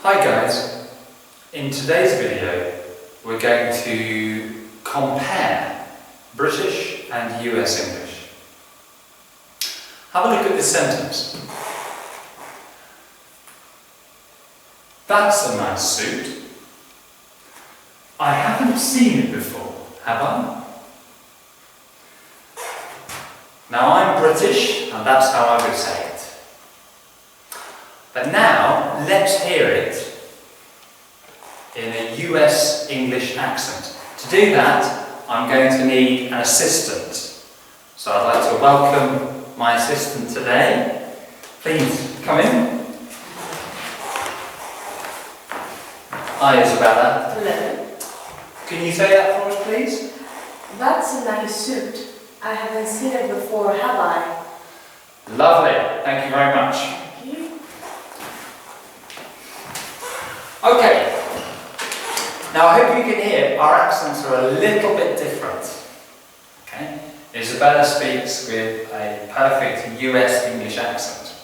Hi guys, in today's video we're going to compare British and US English. Have a look at this sentence. That's a nice suit. I haven't seen it before, have I? Now I'm British and that's how I would say it. But now, let's hear it in a US English accent. To do that, I'm going to need an assistant. So I'd like to welcome my assistant today. Please come in. Hi Isabella. Hello. Can you say that for us, please? That's a nice suit. I haven't seen it before, have I? Lovely. Thank you very much. Thank you. Okay, now I hope you can hear our accents are a little bit different. Okay, Isabella speaks with a perfect US English accent.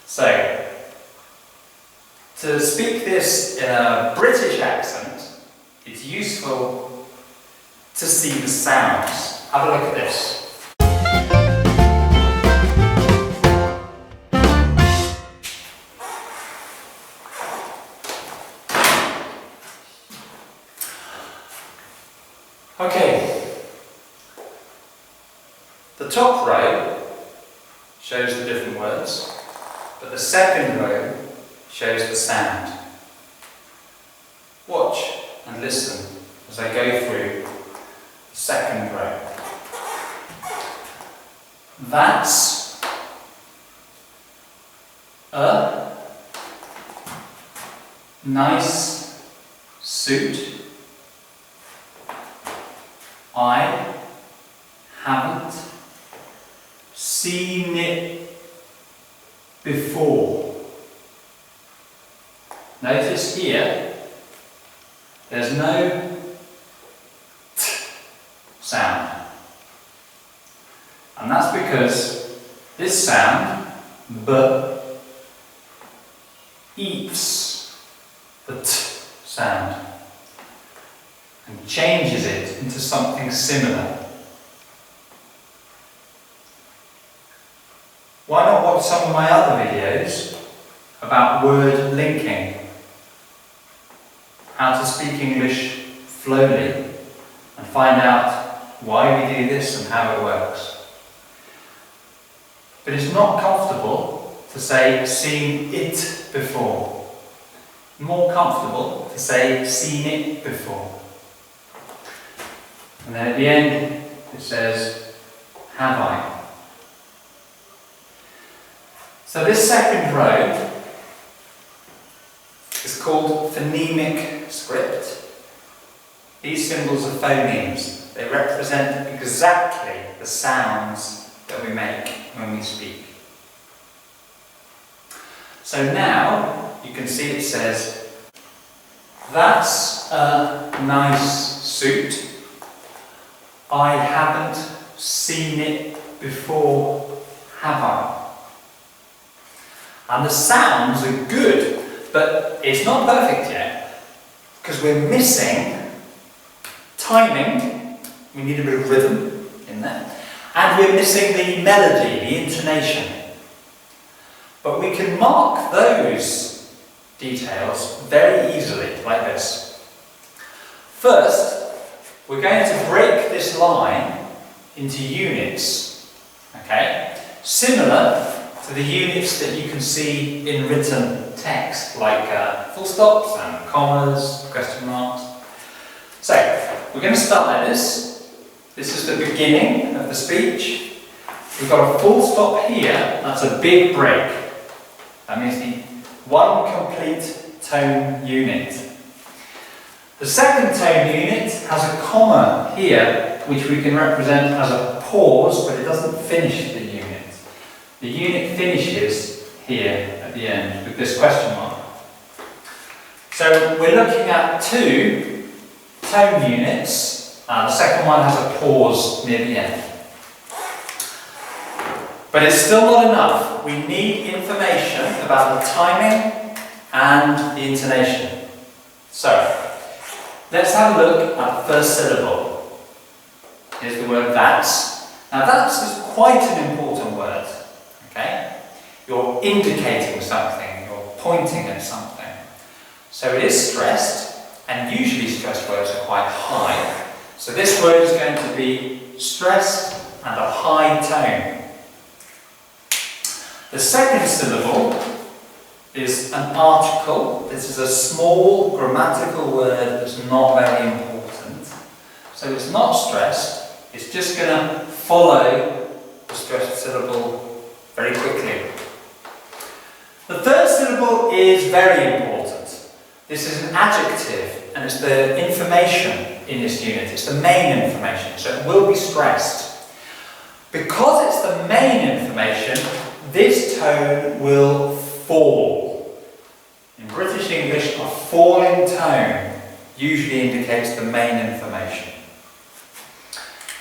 So, to speak this in a British accent, it's useful to see the sounds. Have a look at this. Okay, the top row shows the different words, but the second row shows the sound. Watch and listen as I go through the second row. That's a nice suit. I haven't seen it before. Notice here, there's no t sound. And that's because this sound, b, eats the t sound and changes it into something similar. Why not watch some of my other videos about word linking? How to speak English slowly and find out why we do this and how it works. But it's not comfortable to say seen it before. More comfortable to say seen it before. And then at the end it says, have I? So this second row is called Phonemic Script. These symbols are phonemes. They represent exactly the sounds that we make when we speak. So now you can see it says, that's a nice suit. I haven't seen it before, have I? And the sounds are good, but it's not perfect yet, because we're missing timing. We need a bit of rhythm in there. And we're missing the melody, the intonation. But we can mark those details very easily, like this. First, we're going to break this line into units, okay? Similar to the units that you can see in written text, like full stops and commas, question marks. So, we're going to start like this. This is the beginning of the speech. We've got a full stop here, that's a big break. That means the one complete tone unit. The second tone unit has a comma here, which we can represent as a pause, but it doesn't finish the unit. The unit finishes here at the end with this question mark. So we're looking at two tone units. The second one has a pause near the end. But it's still not enough. We need information about the timing and the intonation. So, let's have a look at the first syllable. Here's the word that's. Now that's is quite an important word, okay? You're indicating something, you're pointing at something. So it is stressed, and usually stressed words are quite high. So this word is going to be stressed and a high tone. The second syllable is an article. This is a small grammatical word that's not very important. So it's not stressed, it's just going to follow the stressed syllable very quickly. The third syllable is very important. This is an adjective, and it's the information in this unit. It's the main information, so it will be stressed. Because it's the main information, this tone will fall. In British English, a falling tone usually indicates the main information.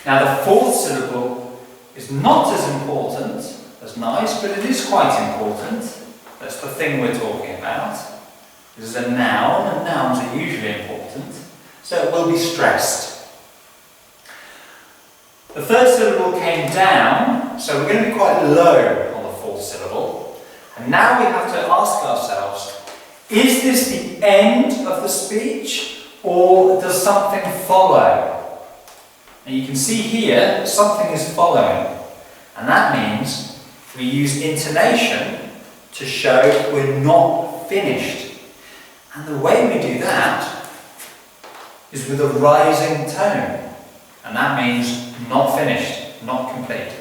Now the fourth syllable is not as important as nice, but it is quite important. That's the thing we're talking about. This is a noun, and nouns are usually important, so it will be stressed. The third syllable came down, so we're going to be quite low on the fourth syllable. And now we have to ask ourselves, is this the end of the speech, or does something follow? And you can see here, something is following. And that means we use intonation to show we're not finished. And the way we do that is with a rising tone. And that means not finished, not complete.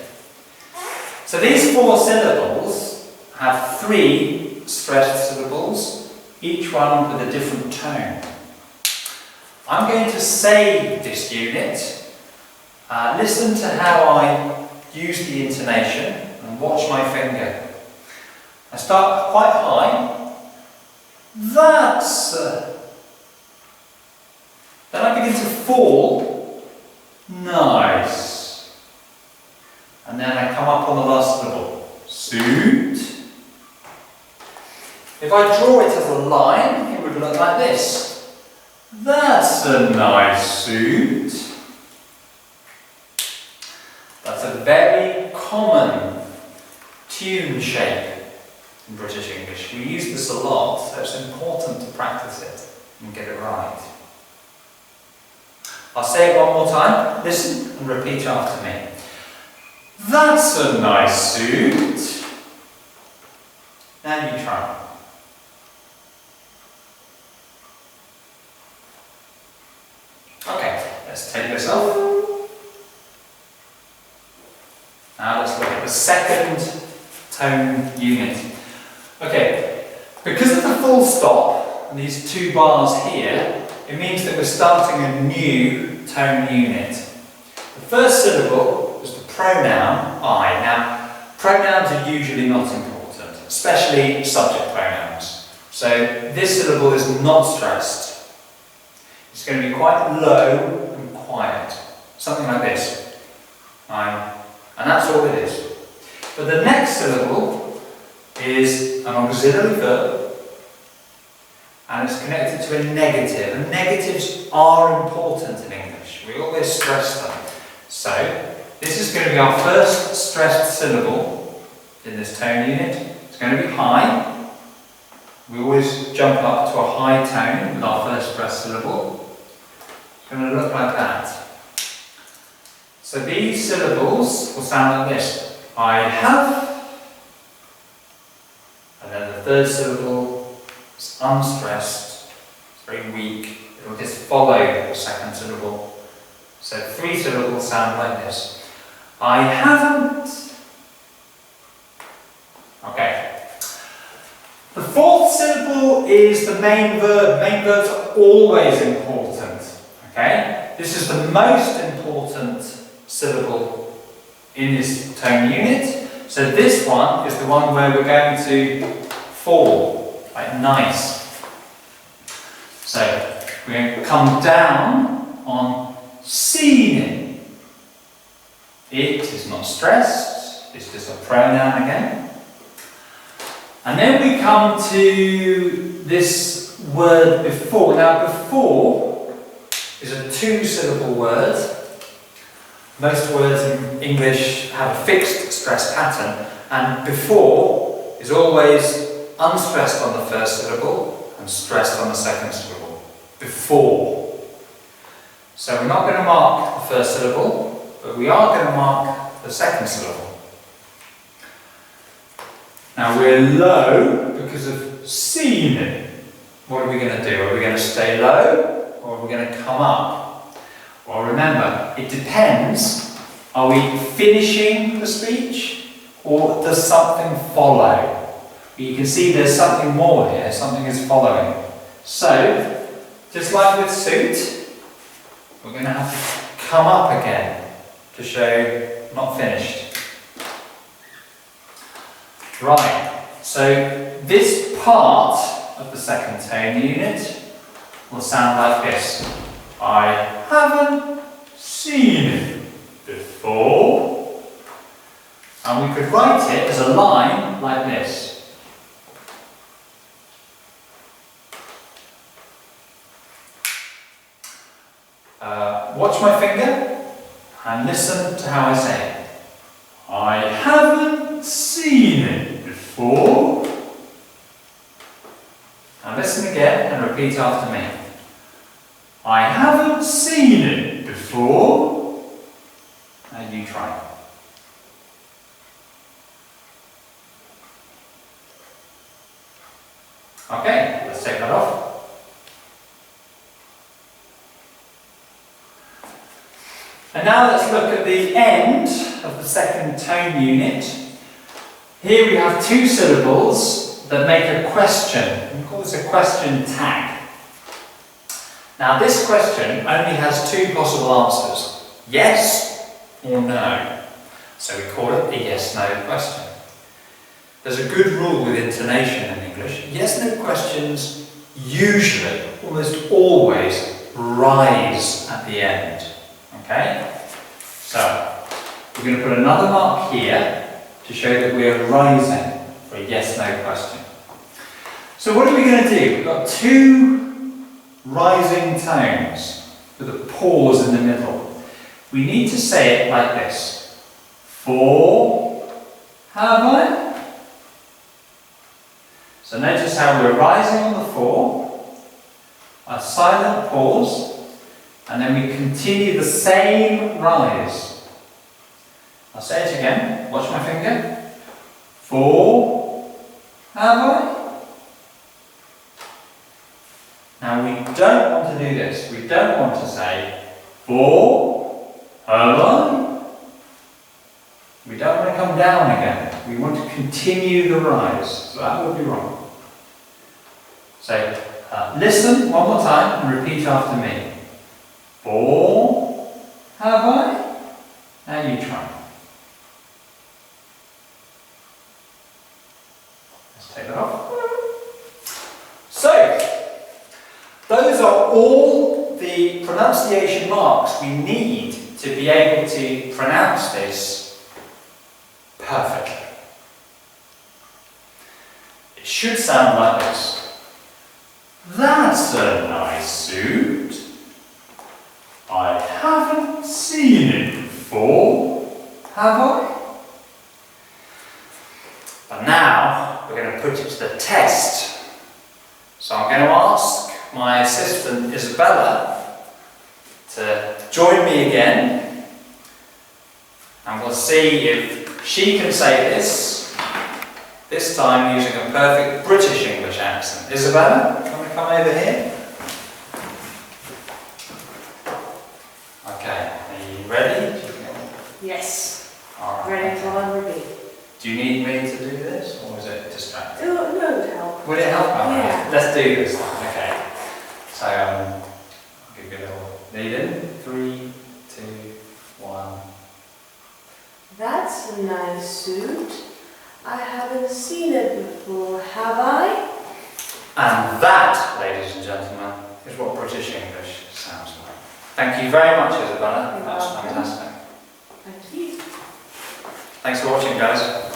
So these four syllables have three stressed syllables, each one with a different tone. I'm going to say this unit. Listen to how I use the intonation and watch my finger. I start quite high. That's. Then I begin to fall. Nice. And then I come up on the last syllable. Suit. If I draw it as a line, it would look like this. That's a nice suit. That's a very common tune shape in British English. We use this a lot, so it's important to practice it and get it right. I'll say it one more time. Listen and repeat after me. That's a nice suit. Now you try. Okay, let's take this off. Now let's look at the second tone unit. Okay, because of the full stop and these two bars here, it means that we're starting a new tone unit. The first syllable is the pronoun I. Now, pronouns are usually not important, especially subject pronouns. So this syllable is not stressed. It's going to be quite low and quiet. Something like this. I'm. And that's all it is. But the next syllable is an auxiliary verb, and it's connected to a negative. And negatives are important in English. We always stress them. So, this is going to be our first stressed syllable in this tone unit. It's going to be high. We always jump up to a high tone with our first stressed syllable. It's going to look like that. So these syllables will sound like this. I have, and then the third syllable is unstressed, it's very weak, it will just follow the second syllable. So three syllables sound like this. I haven't. Okay. The fourth syllable is the main verb. Main verbs are always important. Okay? This is the most important syllable in this tone unit. So this one is the one where we're going to fall, like nice. So we're going to come down on seen. It is not stressed, it's just a pronoun again. And then we come to this word before. Now before is a two-syllable word. Most words in English have a fixed stress pattern, and before is always unstressed on the first syllable and stressed on the second syllable. Before. So we're not going to mark the first syllable, but we are going to mark the second syllable. Now we're low because of seen. What are we going to do? Are we going to stay low or are we going to come up? Well, remember, it depends. Are we finishing the speech or does something follow? You can see there's something more here, something is following. So, just like with suit, we're going to have to come up again to show not finished. Right, so this part of the second tone unit will sound like this. I haven't seen it before. And we could write it as a line like this. Watch my finger and listen to how I say it. I haven't seen it before. Now listen again and repeat after me. I haven't seen it before. And you try. Okay, let's take that off. And now let's look at the end of the second tone unit. Here we have two syllables that make a question. We call this a question tag. Now this question only has two possible answers. Yes or no. So we call it a yes-no question. There's a good rule with intonation in English. Yes-no questions usually, almost always, rise at the end. Okay? So, we're going to put another mark here to show that we are rising for a yes-no question. So what are we going to do? We've got two rising tones with a pause in the middle. We need to say it like this. For, have I? So notice how we're rising on the for, a silent pause, and then we continue the same rise. I'll say it again. Watch my finger. For, have I? Now we don't want to do this. We don't want to say, for, have I? We don't want to come down again. We want to continue the rise. So that would be wrong. So listen one more time and repeat after me. For, have I? Now you try. Let's take that off. So, those are all the pronunciation marks we need to be able to pronounce this perfectly. It should sound like this. That's a nice suit. I haven't seen it before, have I? But now we're going to put it to the test. So I'm going to ask my assistant Isabella to join me again, and we'll see if she can say this time using a perfect British English accent. Isabella, can we come over here? Okay, are you ready? Yes. All right. Ready for repeat. Do you need me to do this, or is it distracting? No, it would help. Would it help? All right. Yeah. Let's do this then. Okay. So, I'll give you a little lead in. 3, 2, 1. That's a nice suit. I haven't seen it before, have I? And that, ladies and gentlemen, is what British English sounds like. Thank you very much, Isabella. You're That was welcome. fantastic. Thank you. Thanks for watching, guys.